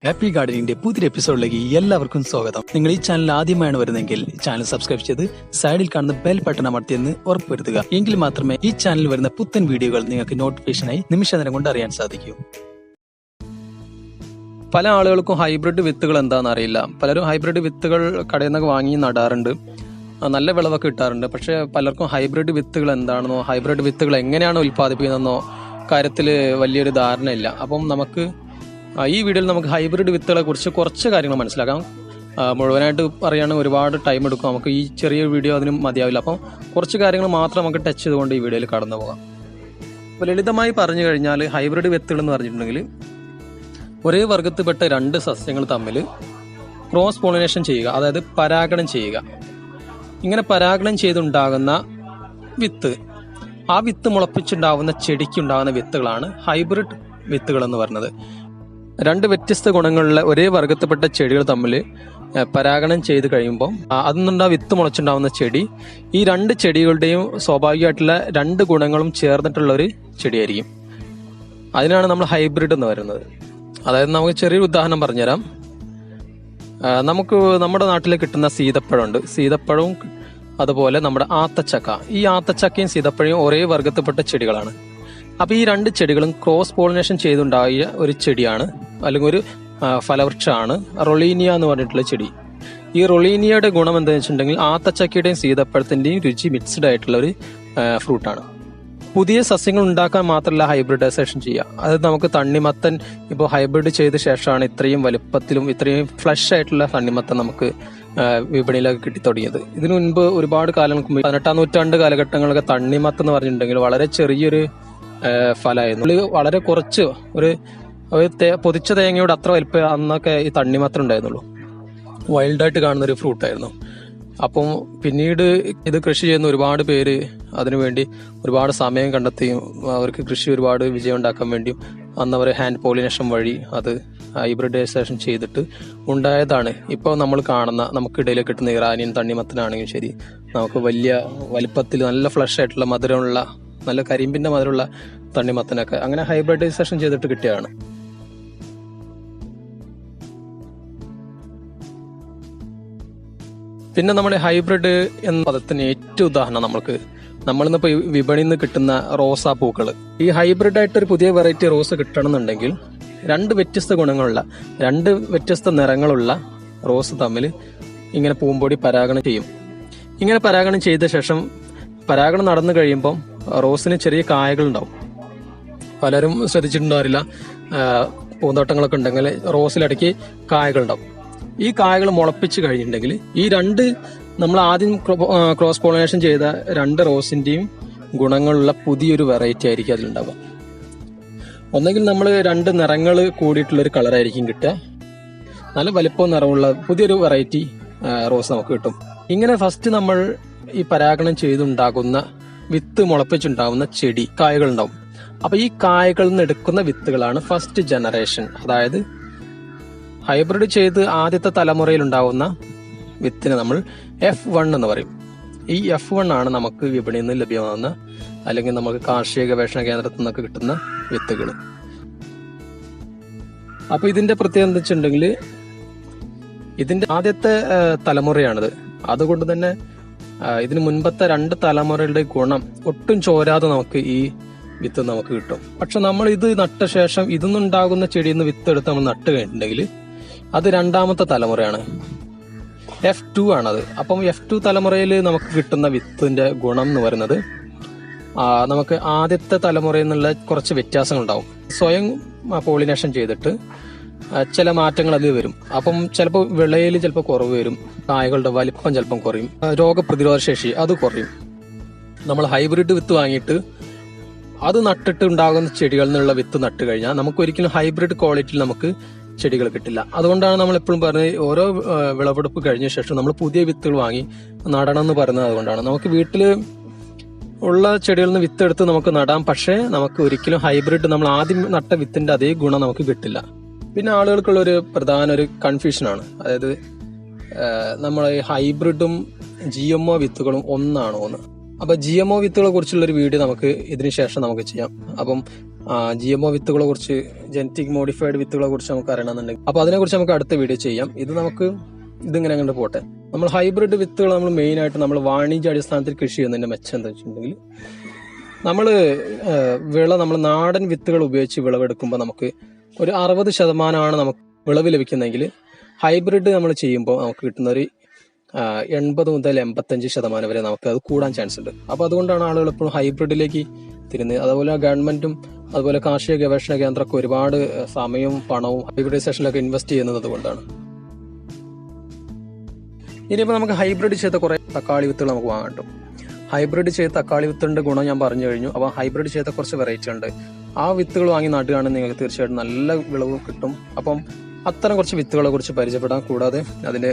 Happy ഗാർഡനിന്റെ പുതിയ എപ്പിസോഡിലേക്ക് എല്ലാവർക്കും സ്വാഗതം. നിങ്ങൾ ഈ ചാനൽ ആദ്യമായാണ് വരുന്നതെങ്കിൽ ചാനൽ സബ്സ്ക്രൈബ് ചെയ്ത് സൈഡിൽ കാണുന്ന ബെൽ ബട്ടൺ അമർത്തിയെന്ന് ഉറപ്പുവരുത്തുക. എങ്കിൽ മാത്രമേ ഈ ചാനലിൽ വരുന്ന പുത്തൻ വീഡിയോകൾ നിങ്ങൾക്ക് നോട്ടിഫിക്കേഷനായി നിമിഷനേരം കൊണ്ട് അറിയാൻ സാധിക്കൂ. പല ആളുകൾക്കും ഹൈബ്രിഡ് വിത്തുകൾ എന്താണെന്ന് അറിയില്ല. പലരും ഹൈബ്രിഡ് വിത്തുകൾ കടയിൽ നിന്നൊക്കെ വാങ്ങി നടാറുണ്ട്, നല്ല വിളവൊക്കെ കിട്ടാറുണ്ട്. പക്ഷെ പലർക്കും ഹൈബ്രിഡ് വിത്തുകൾ എന്താണെന്നോ ഹൈബ്രിഡ് വിത്തുകൾ എങ്ങനെയാണ് ഉൽപ്പാദിപ്പിക്കുന്നതെന്നോ കാര്യത്തിൽ വലിയൊരു ധാരണയില്ല. അപ്പം നമുക്ക് ഈ വീഡിയോയിൽ നമുക്ക് ഹൈബ്രിഡ് വിത്തുകളെ കുറിച്ച് കുറച്ച് കാര്യങ്ങൾ മനസ്സിലാക്കാം. മുഴുവനായിട്ട് പറയുകയാണെങ്കിൽ ഒരുപാട് ടൈം എടുക്കും. നമുക്ക് ഈ ചെറിയ വീഡിയോ അതിനും മതിയാവില്ല. അപ്പം കുറച്ച് കാര്യങ്ങൾ മാത്രം നമുക്ക് ടച്ച് ചെയ്തുകൊണ്ട് ഈ വീഡിയോയിൽ കടന്നു പോകാം. അപ്പോൾ ലളിതമായി പറഞ്ഞു കഴിഞ്ഞാൽ ഹൈബ്രിഡ് വിത്തുകൾ എന്ന് പറഞ്ഞിട്ടുണ്ടെങ്കിൽ ഒരേ വർഗത്തിൽപ്പെട്ട രണ്ട് സസ്യങ്ങൾ തമ്മിൽ ക്രോസ് പോളിനേഷൻ ചെയ്യുക, അതായത് പരാഗണം ചെയ്യുക. ഇങ്ങനെ പരാഗണം ചെയ്തുണ്ടാകുന്ന വിത്ത്, ആ വിത്ത് മുളപ്പിച്ചുണ്ടാകുന്ന ചെടിക്കുണ്ടാകുന്ന വിത്തുകളാണ് ഹൈബ്രിഡ് വിത്തുകൾ എന്ന് പറയുന്നത്. രണ്ട് വ്യത്യസ്ത ഗുണങ്ങളുള്ള ഒരേ വർഗത്തിൽപ്പെട്ട ചെടികൾ തമ്മിൽ പരാഗണം ചെയ്ത് കഴിയുമ്പോൾ അതിൽ നിന്നുണ്ടാ വിത്ത് മുളച്ചുണ്ടാവുന്ന ചെടി ഈ രണ്ട് ചെടികളുടെയും സ്വാഭാവികമായിട്ടുള്ള രണ്ട് ഗുണങ്ങളും ചേർന്നിട്ടുള്ള ഒരു ചെടിയായിരിക്കും. അതിനാണ് നമ്മൾ ഹൈബ്രിഡ് എന്ന് പറയുന്നത്. അതായത് നമുക്ക് ചെറിയൊരു ഉദാഹരണം പറഞ്ഞുതരാം. നമുക്ക് നമ്മുടെ നാട്ടിൽ കിട്ടുന്ന സീതപ്പഴമുണ്ട്, സീതപ്പഴവും അതുപോലെ നമ്മുടെ ആത്തച്ചക്ക. ഈ ആത്തച്ചക്കയും സീതപ്പഴയും ഒരേ വർഗത്തിൽപ്പെട്ട ചെടികളാണ്. അപ്പൊ ഈ രണ്ട് ചെടികളും ക്രോസ് പോളിനേഷൻ ചെയ്തുണ്ടായ ഒരു ചെടിയാണ്, അല്ലെങ്കിൽ ഒരു ഫലവൃക്ഷമാണ് റൊളീനിയ എന്ന് പറഞ്ഞിട്ടുള്ള ചെടി. ഈ റൊളീനിയയുടെ ഗുണം എന്താണെന്ന് വെച്ചിട്ടുണ്ടെങ്കിൽ ആത്തച്ചക്കയുടെയും സീതപ്പഴത്തിന്റെയും രുചി മിക്സ്ഡ് ആയിട്ടുള്ള ഒരു ഫ്രൂട്ടാണ്. പുതിയ സസ്യങ്ങൾ ഉണ്ടാക്കാൻ മാത്രമല്ല ഹൈബ്രിഡൈസേഷൻ ചെയ്യുക. അത് നമുക്ക് തണ്ണിമത്തൻ ഇപ്പോൾ ഹൈബ്രിഡ് ചെയ്ത ശേഷമാണ് ഇത്രയും വലുപ്പത്തിലും ഇത്രയും ഫ്ലഷ് ആയിട്ടുള്ള തണ്ണിമത്തൻ നമുക്ക് വിപണിയിലൊക്കെ കിട്ടി തുടങ്ങിയത്. ഇതിനു മുൻപ് ഒരുപാട് കാലങ്ങൾക്ക് മുമ്പ് 18ാം നൂറ്റാണ്ട് കാലഘട്ടങ്ങളൊക്കെ തണ്ണിമത്തം എന്ന് പറഞ്ഞിട്ടുണ്ടെങ്കിൽ വളരെ ചെറിയൊരു ഫലമായിരുന്നു. വളരെ കുറച്ച് ഒരു പൊതിച്ച തേങ്ങയുടെ അത്ര വലിപ്പം അന്നൊക്കെ ഈ തണ്ണിമത്തം ഉണ്ടായിരുന്നുള്ളൂ. വൈൽഡായിട്ട് കാണുന്ന ഒരു ഫ്രൂട്ടായിരുന്നു. അപ്പം പിന്നീട് ഇത് കൃഷി ചെയ്യുന്ന ഒരുപാട് പേര് അതിനുവേണ്ടി ഒരുപാട് സമയം കണ്ടെത്തിയും അവർക്ക് കൃഷി ഒരുപാട് വിജയം ഉണ്ടാക്കാൻ വേണ്ടിയും അന്ന് അവർ ഹാൻഡ് പോളിനേഷൻ വഴി അത് ഹൈബ്രിഡൈസേഷൻ ചെയ്തിട്ട് ഉണ്ടായതാണ് ഇപ്പോൾ നമ്മൾ കാണുന്ന നമുക്കിടയിൽ കിട്ടുന്ന ഇറാനിയൻ തണ്ണിമത്തനാണെങ്കിലും ശരി, നമുക്ക് വലിയ വലിപ്പത്തിൽ നല്ല ഫ്ലഷ് ആയിട്ടുള്ള മധുരമുള്ള നല്ല കരിമ്പിന്റെ മധുരമുള്ള തണ്ണിമത്തനൊക്കെ അങ്ങനെ ഹൈബ്രിഡൈസേഷൻ ചെയ്തിട്ട് കിട്ടിയതാണ്. പിന്നെ നമ്മുടെ ഹൈബ്രിഡ് എന്ന പദത്തിന് ഏറ്റവും ഉദാഹരണം നമ്മളിന്നിപ്പോ വിപണിയിൽ നിന്ന് കിട്ടുന്ന റോസാ പൂക്കൾ. ഈ ഹൈബ്രിഡ് ആയിട്ട് ഒരു പുതിയ വെറൈറ്റി റോസ് കിട്ടണമെന്നുണ്ടെങ്കിൽ രണ്ട് വ്യത്യസ്ത ഗുണങ്ങളുള്ള രണ്ട് വ്യത്യസ്ത നിറങ്ങളുള്ള റോസ് തമ്മിൽ ഇങ്ങനെ പൂമ്പൊടി പരാഗണം ചെയ്യും. ഇങ്ങനെ പരാഗണം ചെയ്ത ശേഷം പരാഗണം നടന്നു കഴിയുമ്പോൾ റോസിന് ചെറിയ കായകൾ ഉണ്ടാവും. പലരും ശ്രദ്ധിച്ചിട്ടുണ്ടാവില്ല, പൂന്തോട്ടങ്ങളൊക്കെ ഉണ്ടെങ്കിൽ റോസിലിടയ്ക്ക് കായകൾ ഉണ്ടാവും. ഈ കായകൾ മുളപ്പിച്ച് കഴിഞ്ഞിട്ടുണ്ടെങ്കിൽ ഈ രണ്ട് നമ്മൾ ആദ്യം ക്രോസ് പോളിനേഷൻ ചെയ്ത രണ്ട് റോസിന്റെയും ഗുണങ്ങളുള്ള പുതിയൊരു വെറൈറ്റി ആയിരിക്കും അതിലുണ്ടാവുക. ഒന്നെങ്കിൽ നമ്മൾ രണ്ട് നിറങ്ങൾ കൂടിയിട്ടുള്ളൊരു കളറായിരിക്കും കിട്ടുക, നല്ല വലിപ്പവും നിറമുള്ള പുതിയൊരു വെറൈറ്റി റോസ് നമുക്ക് കിട്ടും. ഇങ്ങനെ ഫസ്റ്റ് നമ്മൾ ഈ പരാഗണം ചെയ്തുണ്ടാകുന്ന വിത്ത് മുളപ്പിച്ചുണ്ടാകുന്ന ചെടി കായകൾ ഉണ്ടാവും. അപ്പൊ ഈ കായകളിൽ നിന്ന് എടുക്കുന്ന വിത്തുകളാണ് ഫസ്റ്റ് ജനറേഷൻ. അതായത് ഹൈബ്രിഡ് ചെയ്ത് ആദ്യത്തെ തലമുറയിൽ ഉണ്ടാകുന്ന വിത്തിനെ നമ്മൾ F1 എന്ന് പറയും. ഈ F1 ആണ് നമുക്ക് വിപണിയിൽ നിന്ന് ലഭ്യമാകുന്ന അല്ലെങ്കിൽ നമുക്ക് കാർഷിക ഗവേഷണ കേന്ദ്രത്തിൽ നിന്നൊക്കെ കിട്ടുന്ന വിത്തുകൾ. അപ്പൊ ഇതിന്റെ പ്രത്യേകത എന്താ വെച്ചിട്ടുണ്ടെങ്കിൽ ഇതിന്റെ ആദ്യത്തെ തലമുറയാണിത്. അതുകൊണ്ട് തന്നെ ഇതിന് മുൻപത്തെ രണ്ട് തലമുറകളുടെ ഗുണം ഒട്ടും ചോരാതെ നമുക്ക് ഈ വിത്ത് നമുക്ക് കിട്ടും. പക്ഷെ നമ്മൾ ഇത് നട്ട ശേഷം ഇതിന്നുണ്ടാകുന്ന ചെടിയിൽ നിന്ന് വിത്ത് എടുത്ത് നമ്മൾ നട്ട് കഴിഞ്ഞിട്ടുണ്ടെങ്കിൽ അത് രണ്ടാമത്തെ തലമുറയാണ്, F2 ആണത്. അപ്പം F2 തലമുറയിൽ നമുക്ക് കിട്ടുന്ന വിത്തിന്റെ ഗുണം എന്ന് പറയുന്നത് നമുക്ക് ആദ്യത്തെ തലമുറയിൽ നിന്നുള്ള കുറച്ച് വ്യത്യാസങ്ങൾ ഉണ്ടാവും. സ്വയം പോളിനേഷൻ ചെയ്തിട്ട് ചില മാറ്റങ്ങൾ അതിൽ വരും. അപ്പം ചിലപ്പോൾ വിളയിൽ ചിലപ്പോൾ കുറവ് വരും, കായകളുടെ വലിപ്പം ചിലപ്പം കുറയും, രോഗപ്രതിരോധ ശേഷി അത് കുറയും. നമ്മൾ ഹൈബ്രിഡ് വിത്ത് വാങ്ങിയിട്ട് അത് നട്ടിട്ട് ഉണ്ടാകുന്ന ചെടികളിൽ നിന്നുള്ള വിത്ത് നട്ട് കഴിഞ്ഞാൽ നമുക്ക് ഒരിക്കലും ഹൈബ്രിഡ് ക്വാളിറ്റിയിൽ നമുക്ക് ചെടികൾ കിട്ടില്ല. അതുകൊണ്ടാണ് നമ്മൾ എപ്പോഴും പറഞ്ഞത് ഓരോ വിളവെടുപ്പ് കഴിഞ്ഞ ശേഷം നമ്മൾ പുതിയ വിത്തുകൾ വാങ്ങി നടണം എന്ന് പറയുന്നത്. അതുകൊണ്ടാണ് നമുക്ക് വീട്ടിൽ ഉള്ള ചെടികളിൽ നിന്ന് വിത്ത് എടുത്ത് നമുക്ക് നടാം, പക്ഷേ നമുക്ക് ഒരിക്കലും ഹൈബ്രിഡ് നമ്മൾ ആദ്യം നട്ട വിത്തിന്റെ അതേ ഗുണം നമുക്ക് കിട്ടില്ല. പിന്നെ ആളുകൾക്കുള്ള ഒരു പ്രധാന ഒരു കൺഫ്യൂഷനാണ്, അതായത് നമ്മൾ ഹൈബ്രിഡും GMO വിത്തുകളും ഒന്നാണോ എന്ന്. അപ്പൊ GMO വിത്തുകളെ കുറിച്ചുള്ള ഒരു വീഡിയോ നമുക്ക് ഇതിനു ശേഷം നമുക്ക് ചെയ്യാം. അപ്പം GMO വിത്തുകളെ കുറിച്ച്, ജനറ്റിക് മോഡിഫൈഡ് വിത്തുകളെ കുറിച്ച് നമുക്ക് അറിയണമെന്നുണ്ടെങ്കിൽ അപ്പോൾ അതിനെക്കുറിച്ച് നമുക്ക് അടുത്ത വീഡിയോ ചെയ്യാം. ഇതിങ്ങനെ കണ്ട് പോട്ടെ. നമ്മൾ ഹൈബ്രിഡ് വിത്തുകൾ നമ്മൾ മെയിനായിട്ട് നമ്മൾ വാണിജ്യ അടിസ്ഥാനത്തിൽ കൃഷി ചെയ്യുന്നതിന്റെ മെച്ചം എന്താ വെച്ചിട്ടുണ്ടെങ്കിൽ, നമ്മൾ നാടൻ വിത്തുകൾ ഉപയോഗിച്ച് വിളവെടുക്കുമ്പോൾ നമുക്ക് ഒരു 60% നമുക്ക് വിളവ് ലഭിക്കുന്നതെങ്കിൽ ഹൈബ്രിഡ് നമ്മൾ ചെയ്യുമ്പോൾ നമുക്ക് കിട്ടുന്ന ഒരു 80 മുതൽ 85% വരെ നമുക്ക് അത് കൂടാൻ ചാൻസ് ഉണ്ട്. അപ്പോൾ അതുകൊണ്ടാണ് ആളുകൾ എപ്പോഴും ഹൈബ്രിഡിലേക്ക് തിരിഞ്ഞ്. അതുപോലെ ഗവൺമെന്റും അതുപോലെ കാർഷിക ഗവേഷണ കേന്ദ്രമൊക്കെ ഒരുപാട് സമയവും പണവും ഹൈബ്രിഡൈസേഷനിലൊക്കെ ഇൻവെസ്റ്റ് ചെയ്യുന്നത് അതുകൊണ്ടാണ്. ഇനിയിപ്പോൾ നമുക്ക് ഹൈബ്രിഡ് ചെയ്ത കുറേ തക്കാളി വിത്തുകൾ നമുക്ക് വാങ്ങാൻ കിട്ടും. ഹൈബ്രിഡ് ചെയ്ത തക്കാളി വിത്തിന്റെ ഗുണം ഞാൻ പറഞ്ഞു കഴിഞ്ഞു. അപ്പോൾ ഹൈബ്രിഡ് ചെയ്ത കുറച്ച് വെറൈറ്റി ഉണ്ട്. ആ വിത്തുകൾ വാങ്ങി നടുകയാണെങ്കിൽ നിങ്ങൾക്ക് തീർച്ചയായിട്ടും നല്ല വിളവ് കിട്ടും. അപ്പം അത്തരം കുറച്ച് വിത്തുകളെ കുറിച്ച് പരിചയപ്പെടാം. കൂടാതെ അതിന്റെ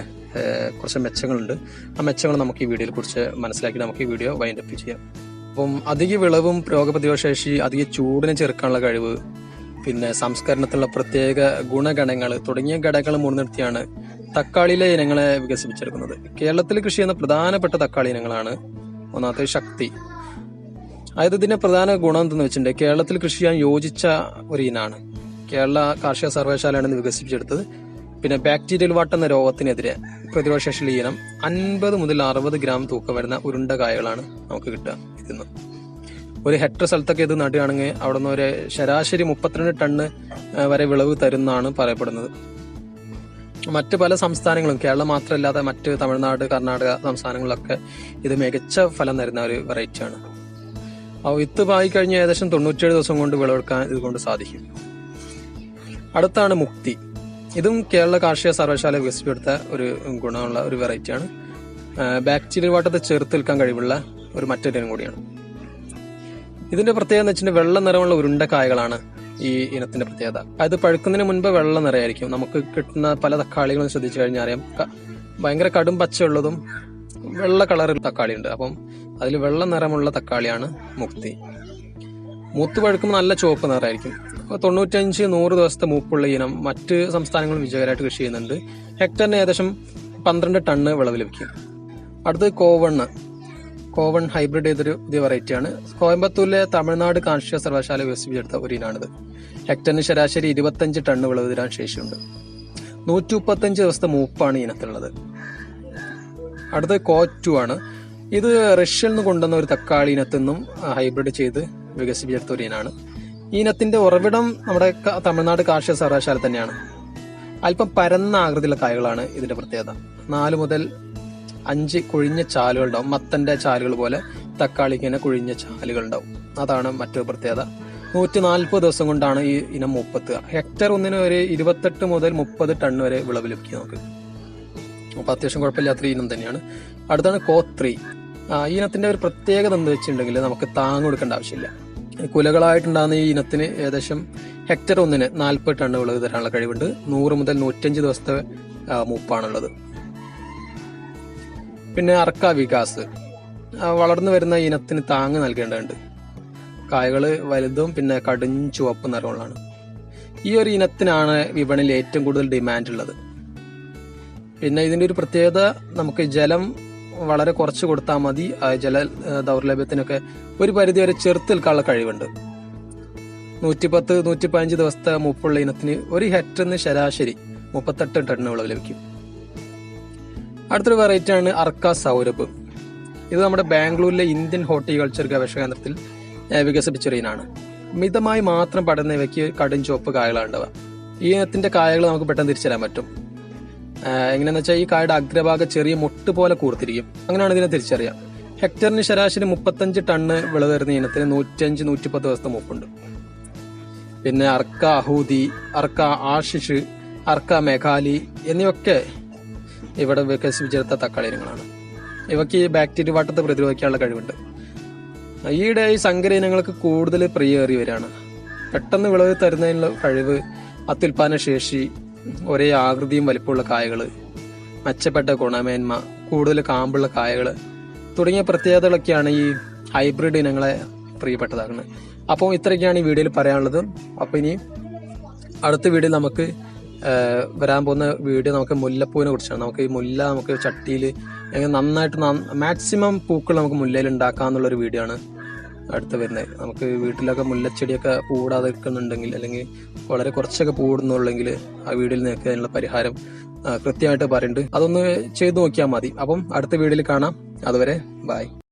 കുറച്ച് മെച്ചങ്ങളുണ്ട്. ആ മെച്ചങ്ങൾ നമുക്ക് ഈ വീഡിയോയിൽ കുറിച്ച് മനസ്സിലാക്കി നമുക്ക് ഈ വീഡിയോ വൈൻഡ് അപ്പ് ചെയ്യാം. അപ്പം അധിക വിളവും രോഗപ്രതിരോധ ശേഷി, അധിക ചൂടിനെ ചെറുക്കാനുള്ള കഴിവ്, പിന്നെ സംസ്കരണത്തിലുള്ള പ്രത്യേക ഗുണഗണങ്ങൾ തുടങ്ങിയ ഘടകങ്ങൾ മുൻനിർത്തിയാണ് തക്കാളിയിലെ ഇനങ്ങളെ വികസിപ്പിച്ചെടുക്കുന്നത്. കേരളത്തിൽ കൃഷി ചെയ്യുന്ന പ്രധാനപ്പെട്ട തക്കാളി ഇനങ്ങളാണ്. ഒന്നാമത്തെ ശക്തി. അതായത് ഇതിന്റെ പ്രധാന ഗുണം എന്തെന്ന് വെച്ചിട്ടുണ്ടെങ്കിൽ, കേരളത്തിൽ കൃഷി ചെയ്യാൻ യോജിച്ച ഒരു ഇനാണ്. കേരള കാർഷിക സർവകലാശാലയാണ് വികസിപ്പിച്ചെടുത്തത്. പിന്നെ ബാക്ടീരിയൽ വാട്ട് എന്ന രോഗത്തിനെതിരെ പ്രതിരോധ ശേഷിയുള്ള ഇനം 50 മുതൽ 60 ഗ്രാം തൂക്കം വരുന്ന ഉരുണ്ട കായകളാണ് നമുക്ക് കിട്ടുക. ഇതിന്ന് ഒരു ഹെക്ടർ സ്ഥലത്തൊക്കെ ഇത് നടുകയാണെങ്കിൽ അവിടെ നിന്ന് ഒരു ശരാശരി 32 ടണ്ണ് വരെ വിളവ് തരുന്നതാണ് പറയപ്പെടുന്നത്. മറ്റ് പല സംസ്ഥാനങ്ങളും, കേരളം മാത്രമല്ലാതെ മറ്റ് തമിഴ്നാട്, കർണാടക സംസ്ഥാനങ്ങളിലൊക്കെ ഇത് മികച്ച ഫലം തരുന്ന ഒരു വെറൈറ്റിയാണ്. ആ വിത്ത് പായി കഴിഞ്ഞ് ഏകദേശം 97 ദിവസം കൊണ്ട് വിളവെടുക്കാൻ ഇതുകൊണ്ട് സാധിക്കും. അടുത്താണ് മുക്തി. ഇതും കേരള കാർഷിക സർവകലാശാല വികസിപ്പിച്ചെടുത്ത ഒരു ഗുണമുള്ള ഒരു വെറൈറ്റിയാണ്. ബാക്ടീരിയൽ വാട്ടത്തെ ചെറുത്ത് നിൽക്കാൻ കഴിവുള്ള ഒരു മറ്റൊരു ഇനം കൂടിയാണ്. ഇതിന്റെ പ്രത്യേകത എന്ന് വെച്ചിട്ടുണ്ടെങ്കിൽ വെള്ള നിറമുള്ള ഉരുണ്ട കായകളാണ് ഈ ഇനത്തിന്റെ പ്രത്യേകത. അത് പഴുക്കുന്നതിന് മുൻപ് വെള്ള നിറയായിരിക്കും. നമുക്ക് കിട്ടുന്ന പല തക്കാളികളും ശ്രദ്ധിച്ചു കഴിഞ്ഞാൽ അറിയാം, ഭയങ്കര കടും പച്ചയുള്ളതും വെള്ള കളറിൽ തക്കാളി ഉണ്ട്. അപ്പം അതിൽ വെള്ള നിറമുള്ള തക്കാളിയാണ് മുക്തി. മൂത്ത് പഴുക്കുമ്പോൾ നല്ല ചുവപ്പ് നിറമായിരിക്കും. 95-100 ദിവസത്തെ മൂപ്പുള്ള ഇനം മറ്റ് സംസ്ഥാനങ്ങളും വിജയകരമായിട്ട് കൃഷി ചെയ്യുന്നുണ്ട്. ഹെക്ടറിന് ഏകദേശം 12 ടണ്ണ് വിളവ് ലഭിക്കും. അടുത്തത് കോവൺ ഹൈബ്രിഡ് ചെയ്തൊരു പുതിയ വെറൈറ്റിയാണ്. കോയമ്പത്തൂരിലെ തമിഴ്നാട് കാർഷിക സർവകലാശാല വികസിപ്പിച്ചെടുത്ത ഒരു ഇനാണിത്. ഹെക്ടറിന് ശരാശരി 25 ടണ്ണ് വിളവ് തരാൻ ശേഷിയുണ്ട്. 135 ദിവസത്തെ മൂപ്പാണ് ഇനത്തിലുള്ളത്. അടുത്തത് കോറ്റു ആണ്. ഇത് റഷ്യയിൽ നിന്ന് കൊണ്ടുവന്ന ഒരു തക്കാളി ഇനത്തിൽ നിന്നും ഹൈബ്രിഡ് ചെയ്ത് വികസിപ്പിച്ചെടുത്ത ഒരു ഇനാണ്. ഈ ഇനത്തിന്റെ ഉറവിടം നമ്മുടെ തമിഴ്നാട് കാർഷിക സർവകലാശാല തന്നെയാണ്. അല്പം പരന്ന ആകൃതിയിലുള്ള കായകളാണ് ഇതിന്റെ പ്രത്യേകത. 4 മുതൽ 5 കുഴിഞ്ഞ ചാലുകൾ ഉണ്ടാവും. മത്തന്റെ ചാലുകൾ പോലെ തക്കാളിക്ക് തന്നെ കുഴിഞ്ഞ ചാലുകൾ ഉണ്ടാവും. അതാണ് മറ്റൊരു പ്രത്യേകത. 140 ദിവസം കൊണ്ടാണ് ഈ ഇനം മൂപ്പെത്തുക. ഹെക്ടർ ഒന്നിന് ഒരു 28 മുതൽ 30 ടണ്ണ് വരെ വിളവ് ലഭിക്കും നമുക്ക്. അപ്പൊ അത്യാവശ്യം കുഴപ്പമില്ലാത്ത ഇനം തന്നെയാണ്. അടുത്താണ് കോത്രി. ഈ ഇനത്തിന്റെ ഒരു പ്രത്യേകത എന്ന് വെച്ചിട്ടുണ്ടെങ്കിൽ നമുക്ക് താങ്ങ് കൊടുക്കേണ്ട ആവശ്യമില്ല. കുലകളായിട്ടുണ്ടാകുന്ന ഈ ഇനത്തിന് ഏകദേശം ഹെക്ടർ ഒന്നിന് 40 ടണ്ണ് വിളവ് തരാനുള്ള കഴിവുണ്ട്. 100 മുതൽ 105 ദിവസത്തെ മൂപ്പാണുള്ളത്. പിന്നെ അർക്ക വികാസ്. വളർന്നു വരുന്ന ഇനത്തിന് താങ്ങ് നൽകേണ്ടതുണ്ട്. കായകള് വലുതും പിന്നെ കടും ചുവപ്പ് നിറമുള്ളതാണ്. ഈ ഒരു ഇനത്തിനാണ് വിപണിയിൽ ഏറ്റവും കൂടുതൽ ഡിമാൻഡ് ഉള്ളത്. പിന്നെ ഇതിന്റെ ഒരു പ്രത്യേകത, നമുക്ക് ജലം വളരെ കുറച്ച് കൊടുത്താൽ മതി. ജല ദൗർലഭ്യത്തിനൊക്കെ ഒരു പരിധി വരെ ചെറുത്ത് നിൽക്കാനുള്ള കഴിവുണ്ട്. 110-115 ദിവസത്തെ മൂപ്പുള്ള ഇനത്തിന് ഒരു ഹെക്ടറിന് ശരാശരി 38 ടണ്ണ് വിളവ് ലഭിക്കും. അടുത്തൊരു വെറൈറ്റി ആണ് അർക്ക സൗരഭ്. ഇത് നമ്മുടെ ബാംഗ്ലൂരിലെ ഇന്ത്യൻ ഹോർട്ടിക്കൾച്ചർ ഗവേഷണ കേന്ദ്രത്തിൽ വികസിപ്പിച്ചൊരു ഇനാണ്. മിതമായി മാത്രം പടർന്ന ഇവയ്ക്ക് കടും ചുവപ്പ് കായകളാണ് ഉണ്ടാവുക. ഈ ഇനത്തിന്റെ കായകൾ നമുക്ക് പെട്ടെന്ന് തിരിച്ചറിയാൻ പറ്റും. എങ്ങനെയാന്ന് വെച്ചാൽ ഈ കായുടെ അഗ്രഭാഗം ചെറിയ മുട്ട് പോലെ കൂർത്തിരിക്കും. അങ്ങനെയാണ് ഇതിനെ തിരിച്ചറിയാം. ഹെക്ടറിന് ശരാശരി 35 ടണ്ണ് വിളവ് തരുന്ന ഇനത്തിന് 105-110 ദിവസത്തെ മൂപ്പുണ്ട്. പിന്നെ അർക്ക അഹൂതി, അർക്ക ആഷിഷ്, അർക്ക മെഘാലി എന്നിവയൊക്കെ ഇവിടെ വികസിപ്പിച്ചെടുത്ത തക്കാളി ഇനങ്ങളാണ്. ഇവയ്ക്ക് ബാക്ടീരിയ വാട്ടത്തെ പ്രതിരോധിക്കാനുള്ള കഴിവുണ്ട്. ഈയിടെ ഈ സങ്കര ഇനങ്ങൾക്ക് കൂടുതൽ പ്രിയേറി വരികയാണ്. പെട്ടെന്ന് വിളവ് തരുന്നതിനുള്ള കഴിവ്, അത്യുൽപാദന ശേഷി, ഒരേ ആകൃതിയും വലിപ്പമുള്ള കായകള്, മെച്ചപ്പെട്ട ഗുണമേന്മ, കൂടുതൽ കാമ്പുള്ള കായകള് തുടങ്ങിയ പ്രത്യേകതകളൊക്കെയാണ് ഈ ഹൈബ്രിഡ് ഇനങ്ങളെ പ്രിയപ്പെട്ടതാക്കുന്നത്. അപ്പോൾ ഇത്രയൊക്കെയാണ് ഈ വീഡിയോയിൽ പറയാനുള്ളത്. അപ്പോൾ ഇനി അടുത്ത വീഡിയോയിൽ നമുക്ക് വരാൻ പോകുന്ന വീഡിയോ നമുക്ക് മുല്ലപ്പൂവിനെ കുറിച്ചാണ്. നമുക്ക് ഈ മുല്ല നമുക്ക് ചട്ടിയിൽ എങ്ങനെ നന്നായിട്ട് മാക്സിമം പൂക്കൾ നമുക്ക് മുല്ലയിൽ ഉണ്ടാക്കാന്നുള്ളൊരു വീഡിയോ ആണ് അടുത്ത് വരുന്നത്. നമുക്ക് വീട്ടിലൊക്കെ മുല്ലച്ചെടിയൊക്കെ പൂടാതെ നിൽക്കുന്നുണ്ടെങ്കിൽ, അല്ലെങ്കിൽ വളരെ കുറച്ചൊക്കെ പൂടുന്നുള്ളെങ്കിൽ ആ വീടിൽ നിൽക്കുക അതിനുള്ള പരിഹാരം കൃത്യമായിട്ട് പറയുന്നുണ്ട്. അതൊന്ന് ചെയ്തു നോക്കിയാൽ മതി. അപ്പം അടുത്ത വീഡിയോയിൽ കാണാം. അതുവരെ ബൈ.